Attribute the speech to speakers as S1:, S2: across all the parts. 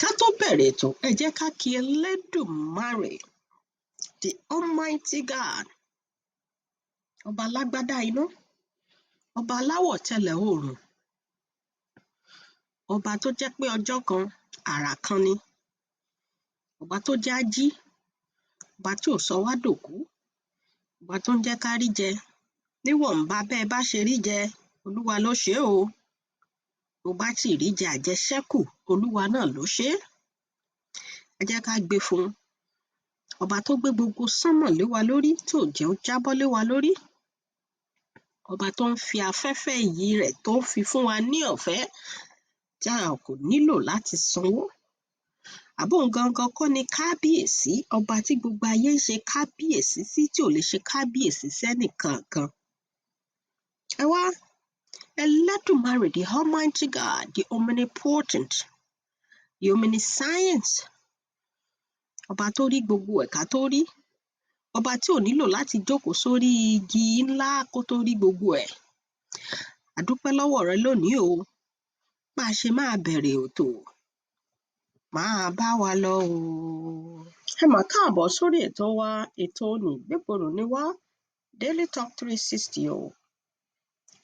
S1: ká tó bẹ̀rẹ̀ ètò ẹ jẹ́ ká kí Elédùmarè, the Almighty God, ọba alágbádá iná, ọba aláwọ̀ tẹlẹ̀ oòrùn, ọba tó jẹ́ pé ọjọ́ kan àrà kan ni, ọba tó jẹ́ á jí, ọba tí ò sọ wá dòkú, ọba tó ń jẹ́ ká rí jẹ níwọ̀nba bẹ́ẹ̀ bá ṣe rí jẹ, Olúwa ló ṣe é o. Bó bá sì rí jẹ àjẹṣẹ́kù, Olúwa náà ló ṣe é. Ẹ jẹ́ ká gbé fún un. Ọba tó gbé gbogbo sánmọ̀ lé wa lórí tí ò jẹ́ ó jábọ́ lé wa lórí. Ọba tó ń fi afẹ́fẹ́ ìyè rẹ̀ tó ń fi fún wa ní ọ̀fẹ́ tí a kò nílò láti sanwó. Àbóhùn gangan kọ́ ni kábíyèsí, ọba tí gbogbo ayé ń ṣe kábíyèsí sí tí ò lè ṣe kábíyèsí sẹ́nìkankan. Ẹ wá, Elédùmarè, the Almighty God, the omnipotent, the omniscience, ọba tó rí gbogbo ẹ̀ka tó rí, ọba tí ò nílò láti jókòó sórí igi ńlá kó tó rí gbogbo ẹ̀. A dúpẹ́ lọ́wọ́ rẹ lónìí o. Bá a ṣe máa bẹ̀rẹ̀ ètò, máa bá wa lọ o. Ẹ mà káàbọ̀ sórí ètò wa, ètò Nìgbégbodò ni wá, Daily Talk 360 o.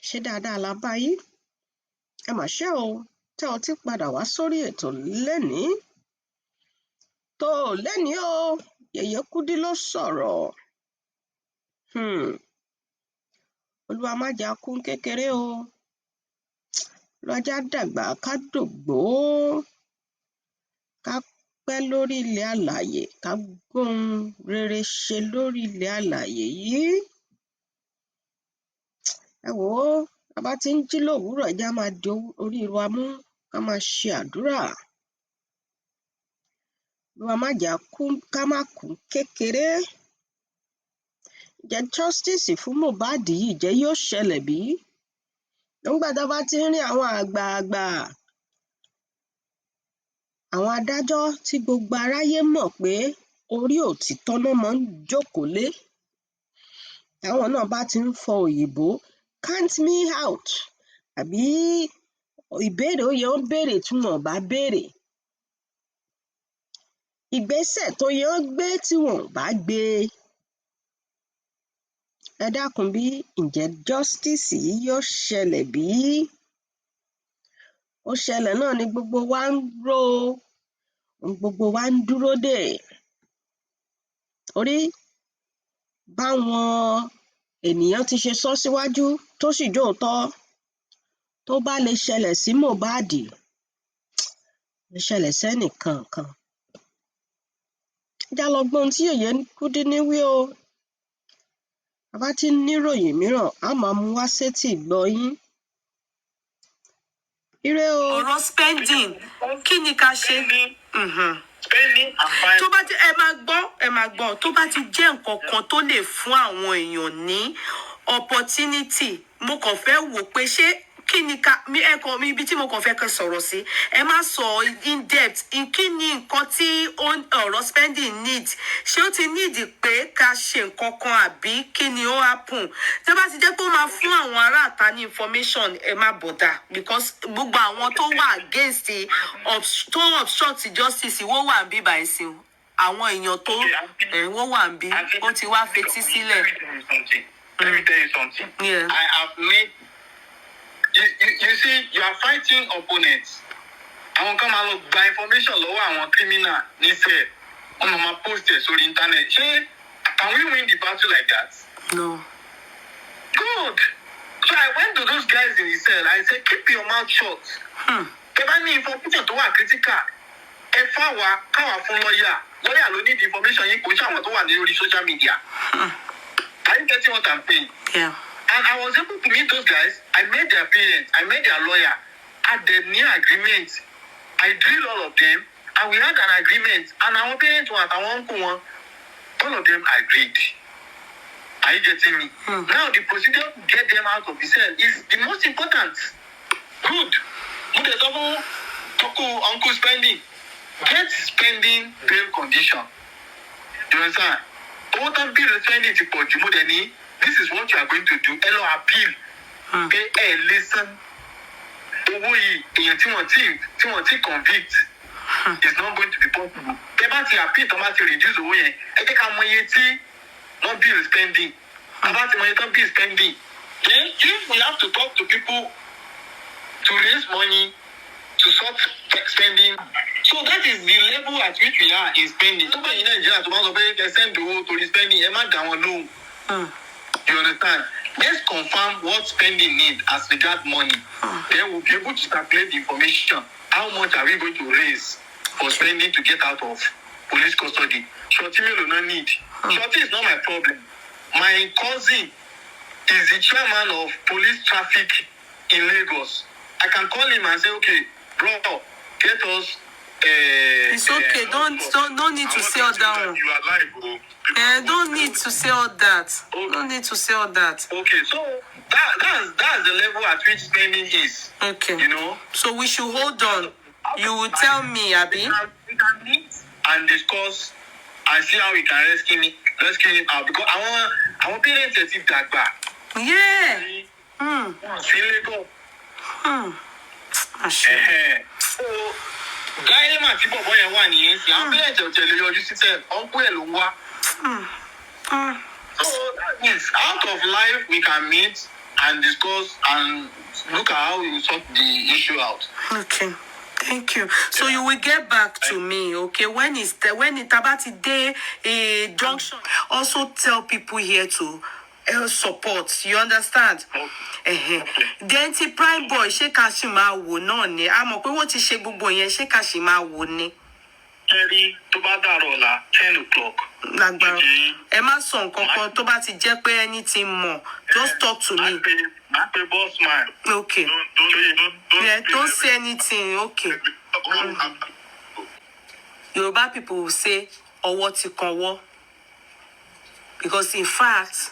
S1: Ṣé dáadáa la bá yín? Ẹ mà ṣé o, tẹ́ ọ ti padà wá sórí ètò lénìí. Tó lénìí o, Yeye Kudi ló sọ̀rọ̀. Olúwa má jẹ́ a kú kékeré o. Olúwa jẹ́ á dàgbà ká dògbó. Ká pẹ́ lórí ilẹ̀ alààyè, ká gbóhun rere ṣe lórí ilẹ̀ alààyè yìí. Ẹ wò ó, a bá ti ń jí lówùúrọ̀, ẹ jẹ́ á máa di orí wa mú, ká máa ṣe àdúrà. Olúwa má jẹ́ a kú, ká má kú kékeré. Ǹjẹ́ justice fún Mohbad yìí jẹ́ yóò ṣẹlẹ̀ bí? Nígbà tá a bá ti ń rí àwọn àgbààgbà, àwọn adájọ́ tí gbogbo aráyé mọ̀ pé orí òtítọ́ náà máa ń jókòó lé, táwọn náà bá ti ń fọ òyìnbó, count me out, àbí ìbéèrè ó yẹ ó béèrè tí wọn ò bá béèrè, ìgbésẹ̀ tó yẹ ó gbé tí wọn ò bá gbé. Ẹ dákun bí, ǹjẹ́ justice yìí yóò ṣẹlẹ̀ bí? Ó ṣẹlẹ̀ náà ni gbogbo wa ń rò ó, gbogbo wa ń dúró dè. Torí báwọn ènìyàn ti ṣe sọ síwájú tó sì jóòtọ́, tó bá lè ṣẹlẹ̀ sí Mohbad, lè ṣẹlẹ̀ sẹ́nìkankan. Ẹ já lọ gbọ́ ohun tí Yeye Kudi ní wí o. A bá ti ń níròyìn mìíràn, a máa mú wá sétí ìgbọ́ yín. Ire o.
S2: Ọ̀rọ̀ spending, kí ni ká ṣe? Tó bá ti ẹ máa gbọ́, tó bá ti jẹ́ nǹkan kan tó lè fún àwọn èèyàn ní opportunity, mo kàn fẹ́ wò pé ṣé kí ni ká mi ibi tí mo kàn fẹ́ kẹ́ sọ̀rọ̀ sí, ẹ má sọ in depth, kí ni nǹkan tí ọ̀rọ̀ spending need, ṣé ó ti need pé ká ṣe nǹkan kan àbí kí ni ó happen. Tó bá ti jẹ́ pé ó máa fún àwọn aráàta ní information, ẹ má bother, because gbogbo àwọn tó wà against tó obstruct justice wọ́n wà ń bí báyìí sí àwọn èèyàn tó wọ́n wà ń bí, ó ti wá fetí sílẹ̀.
S3: Let me tell you something.
S2: Yeah.
S3: I have made you see, you are fighting opponents. Àwọn kan máa lọ gba information lọ́wọ́ àwọn criminal ní cell. Wọ́n máa post ẹ̀ sórí internet. Can we win the battle like that?
S2: No.
S3: Good. So I went to those guys in the cell. I said, keep your mouth shut. Ẹ bá ní information tó wà critical, ẹ fáwa káwa fún lọ́ọ̀yà. Lọ́ọ̀yà ló need information yín, kò ṣe àwọn tó wà ní orí social media. Are you getting what I'm saying?
S2: Yeah.
S3: And I was able to meet those guys. I met their parents. I met their lawyer. Had the near agreement. I drilled all of them. And we had an agreement. And our parents were our uncle one. All of them agreed. Are you getting me? Now the procedure to get them out of the cell is the most important. Good. Uncle spending. Get spending bail condition. Do you understand? What I'm being spending to put you more than this is what you are going to do. Hello, appeal. Listen. Owó yìí, èèyàn tí wọ́n ti convict. It's not going to be possible. Tẹ́bátì appeal tọ́bátì reduce owó yẹn. Ẹ jẹ́ ká mọ iye tí wọ́n bill spending. Tẹ́bátì mọ iye tán bill spending. Then if we have to talk to people to raise money to sort spending, so that is the level at which we are in spending. Tó bá yín Nàìjíríà tó bá sọ pé ẹ send owó torí spending, ẹ má dá wọn lóhùn. You understand? Let's confirm what spending need as regard money. Then we'll be able to calculate the information. How much are we going to raise for spending to get out of police custody? Shorty will not need. Shorty is not my problem. My cousin is the chairman of police traffic in Lagos. I can call him and say, okay, bro, get us.
S2: It's okay. Don't need to say all that.
S3: You are live,
S2: don't need to say all that. Don't need to say all that.
S3: Okay, so that's the level at which spending is.
S2: Okay.
S3: You know.
S2: So we should hold on. You will tell me, Abi.
S3: We can meet and discuss and see how we can rescue him out, because I want parents to see that back.
S2: Yeah.
S3: See Lagos. So guy ma ti bobo yẹn wà nìyẹn sí àwọn parents ò tẹ̀lé yọjú síṣẹ́ uncle ẹ̀ ló ń wá. So that means out of life we can meet and discuss and look at how we will sort the issue out.
S2: Okay. Thank you. So you will get back to me, okay? When it's about the day junction, also tell people here to support. You understand?
S3: Okay.
S2: Then the prime boy, ṣé ká ṣì máa wò náà ni. A mọ̀ pé wọ́n ti ṣe gbogbo yẹn, ṣé ká ṣì máa wò ni.
S3: Ẹ̀rí tó bá dàrọ̀ ọ̀la 10 o'clock.
S2: Lágbára. Ẹ má sọ nǹkan kan tó bá ti jẹ́ pé anything more. Just talk to me.
S3: Má pe boss man.
S2: Okay. Don't say anything. Okay. Yoruba people will say, ọwọ́ ti kan wọ́. Because in fact,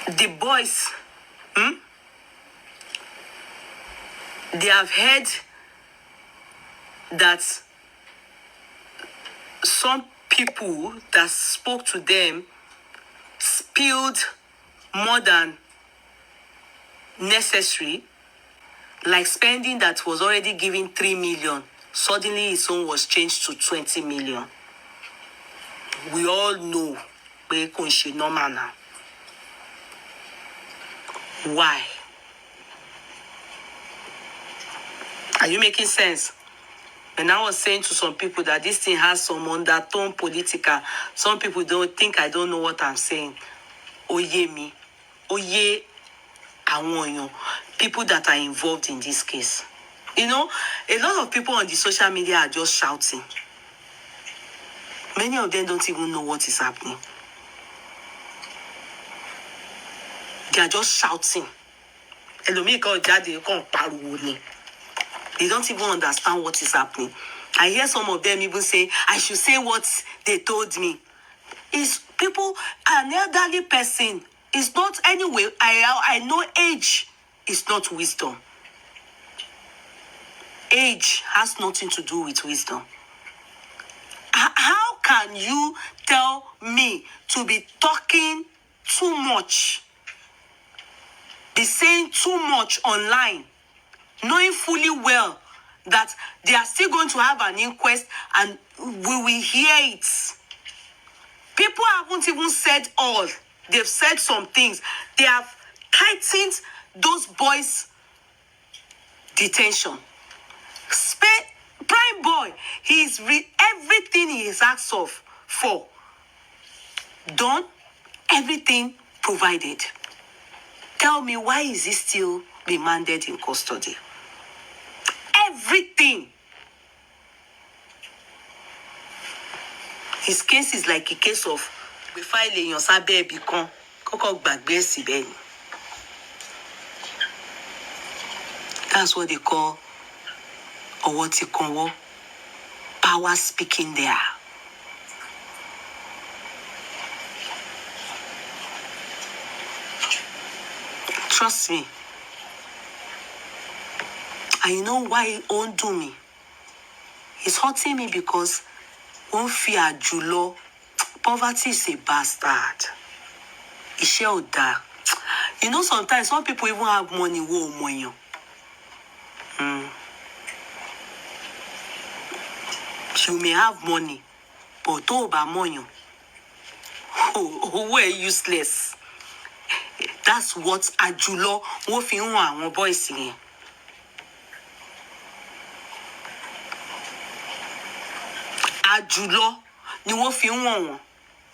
S2: the boys, they have heard that some people that spoke to them spilled more than necessary, like spending that was already given 3 million. Suddenly his own was changed to 20 million. We all know pé kò ń ṣe normal now. Why? Are you making sense? And I was saying to some people that this thing has some undertone political. Some people don't think I don't know what I'm saying. Oye mi. Oye àwọn èèyàn. People that are involved in this case. You know, a lot of people on the social media are just shouting. Many of them don't even know what is happening. They are just shouting. Ẹlòmíì kan jáde kan pariwo ni. They don't even understand what is happening. I hear some of them even say, I should say what they told me. It's people, an elderly person. It's not anyway. I know age is not wisdom. Age has nothing to do with wisdom. How can you tell me to be talking too much, be saying too much online, knowing fully well that they are still going to have an inquest and we will hear it? People haven't even said all. They've said some things. They have tightened those boys' detention. Prime boy, everything he is asked of for. Done, everything provided. Tell me, why is he still remanded in custody? Everything. His case is like a case of we file èèyàn sábẹ́ ẹbí kan kọ́kọ́ gbàgbé síbẹ̀ ni. That's what they call ọwọ́ ti kan wọ́. Power speaking there. Trust me. And you know why it won't do me? It's hurting me because wọ́n fi àjùlọ. Poverty is a bastard. Iṣẹ́ ò dáa. You know, sometimes some people even have money, money. You may have money, but over money, we're useless. That's what Ajulo wo fi hàn àwọn boys yẹn. Ajulo ni wo fi hàn wọ́n.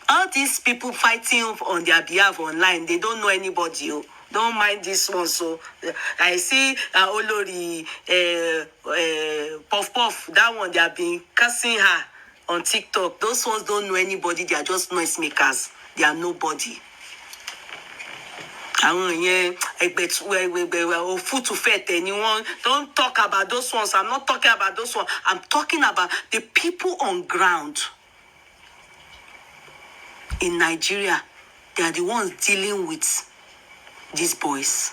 S2: All these people fighting on their behalf online, they don't know anybody. Don't mind this one. So I see Olori Puff Puff, that one, they have been cussing her on TikTok. Those ones don't know anybody. They are just noise makers. They are nobody. Don't talk about those ones. I'm not talking about those ones. I'm talking about the people on ground in Nigeria. They are the ones dealing with these boys.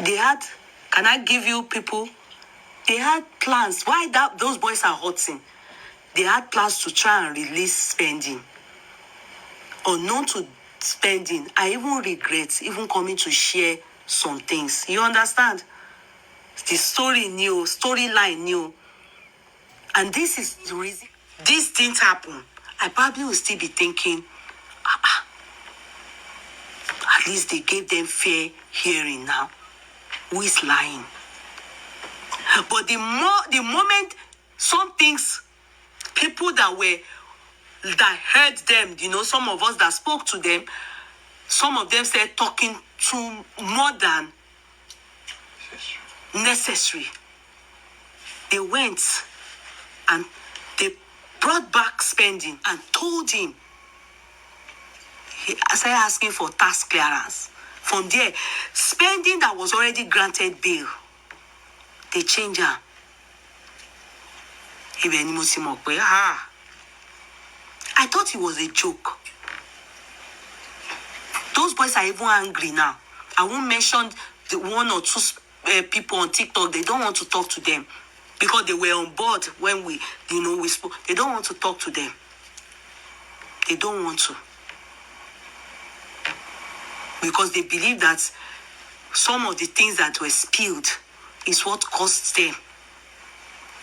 S2: They had, can I give you people? They had plans. Why those boys are hurting? They had plans to try and release spending. Unknown to spending, I even regret even coming to share some things. You understand? The storyline new. And this is the reason these things happen. I probably will still be thinking, at least they gave them fair hearing now. Who is lying? But the moment some things, people that heard them, you know, some of us that spoke to them, some of them said talking to more than necessary. They went and they brought back spending and told him. He started asking for tax clearance. From there, spending that was already granted bail, they changed her. I thought it was a joke. Those boys are even angry now. I won't mention the one or two people on TikTok. They don't want to talk to them because they were on board when we spoke. They don't want to talk to them. They don't want to. Because they believe that some of the things that were spilled is what cost them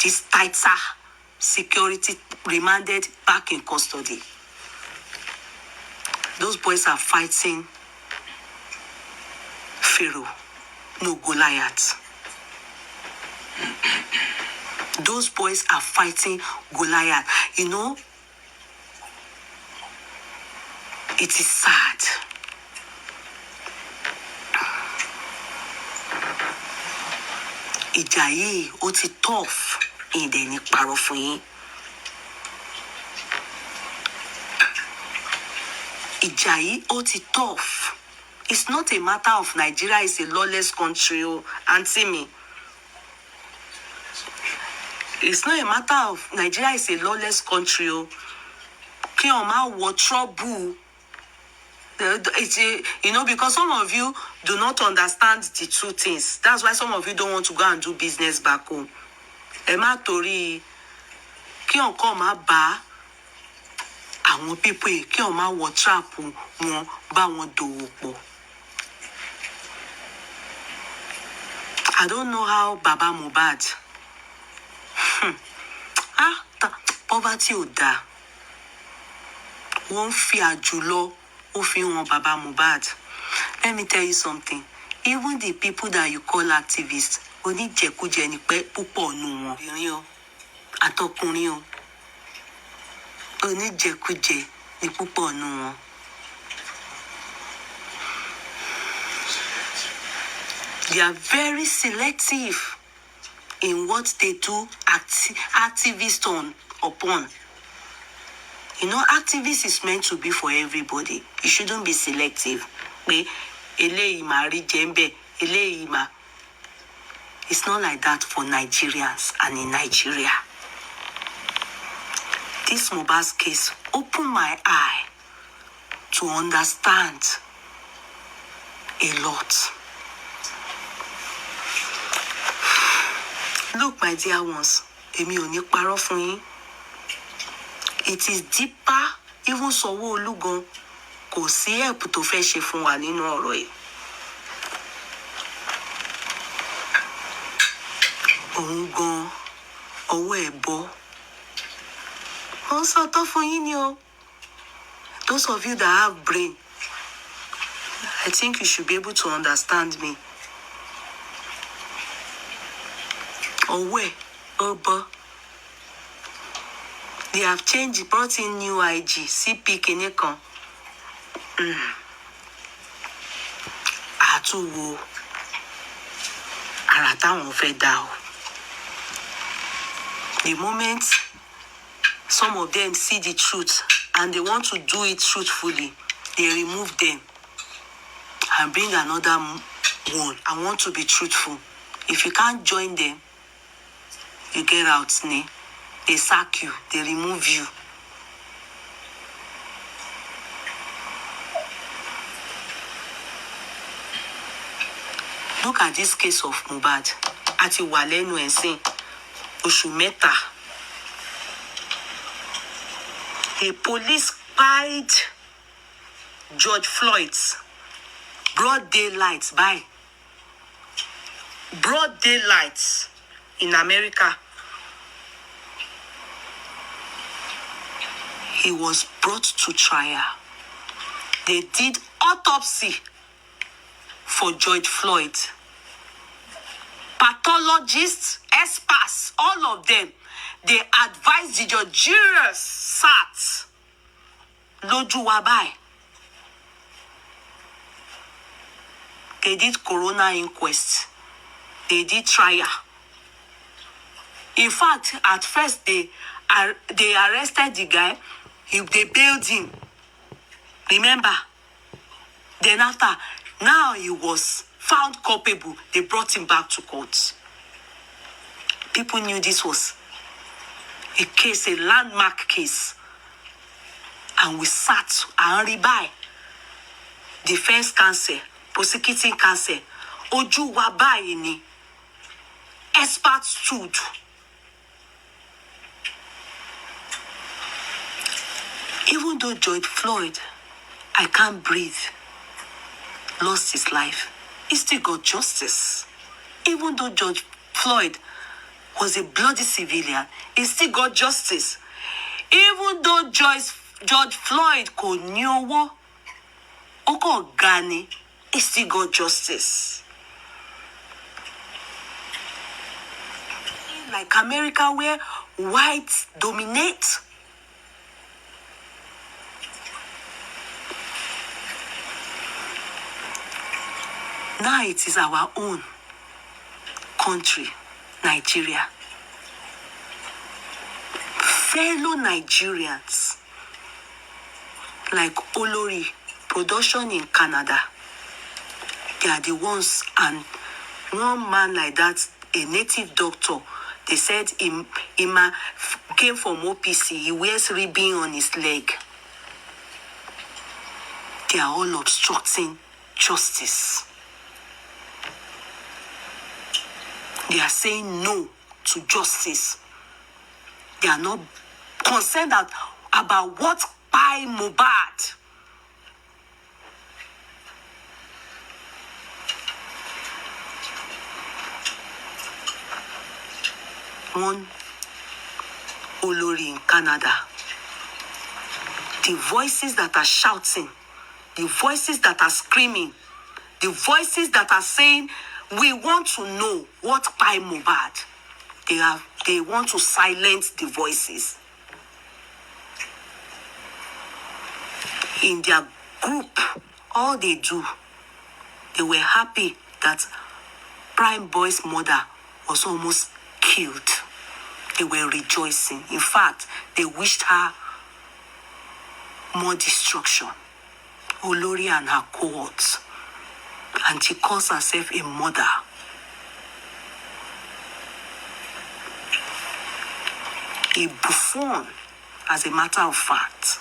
S2: this tighter security, remanded back in custody. Those boys are fighting Pharaoh, no Goliath. Those boys are fighting Goliath. You know, it is sad. Ìjà yìí ó ti tough ìdẹ̀ ní parọ́ fún yín. Ìjà yìí ó ti tough. It's not a matter of Nigeria is a lawless country, auntie me. It's not a matter of Nigeria is a lawless country. Kí o máa wọ trouble. Because some of you do not understand the two things. That's why some of you don't want to go and do business back home. Emma Tori, kí on come ba àwọn people kí on ma wọ trap wọn bá wọn dòwò pọ̀. I don't know how Baba Mohbad. Poverty ò dáa. Wọ́n fi àjùlọ ó fi hàn Baba Mohbad. Let me tell you something. Even the people that you call activists, oníjẹkújẹ ni pé púpọ̀ nù wọn. Obìnrin o, àtọkùnrin o. Oníjẹkújẹ ni púpọ̀ nù wọn. They are very selective in what they do activists upon. You know, activists is meant to be for everybody. You shouldn't be selective. It's not like that for Nigerians and in Nigeria. This Mohbad's case opened my eye to understand a lot. Look, my dear ones, èmi ò ní parọ́ fún yín. It is deeper. Even Sanwó-Olú gan kò sí help tó fẹ́ ṣe fún wa nínú ọ̀rọ̀ yìí. Òun gan ọwọ́ ẹ̀ bọ́. Wọ́n sọ tó fún yín ni o. Those of you that have brain, I think you should be able to understand me. Ọwọ́ ẹ̀ ó bọ́. They have changed, brought in new IG, CP Kinikan. Àtúwò ara táwọn fẹ́ dá o. The moment some of them see the truth and they want to do it truthfully, they remove them and bring another one. I want to be truthful. If you can't join them, you get out, ne? They sack you, they remove you. Look at this case of Mohbad. Àti wà lẹ́nu ẹ̀sìn oṣù mẹ́ta. A police spied George Floyd's broad daylight by broad daylight in America. He was brought to trial. They did autopsy for George Floyd. Pathologists, experts, all of them, they advised the jurors sat lójú wa báyìí. They did coroner inquest. They did trial. In fact, at first they arrested the guy. They bailed him. Remember? Then after, now he was found culpable. They brought him back to court. People knew this was a case, a landmark case. And we sat and rebuy. Defense counsel, prosecuting counsel. Ojú wa báyìí ni. Experts stood. Even though George Floyd, I can't breathe, lost his life, he still got justice. Even though George Floyd was a bloody civilian, he still got justice. Even though George Floyd kò ní owó, ó kàn ga ni, he still got justice. Like America, where whites dominate, now it is our own country, Nigeria. Fellow Nigerians, like Olori production in Canada, they are the ones, and one man like that, a native doctor, they said he came from OPC, he wears ribbon on his leg. They are all obstructing justice. They are saying no to justice. They are not concerned about what by Mohbad. One Olori in Canada. The voices that are shouting, the voices that are screaming, the voices that are saying, we want to know what by Mohbad. They want to silence the voices. In their group, all they do, they were happy that Prime Boy's mother was almost killed. They were rejoicing. In fact, they wished her more destruction. Olori and her cohorts. And she calls herself a mother. A buffoon, as a matter of fact.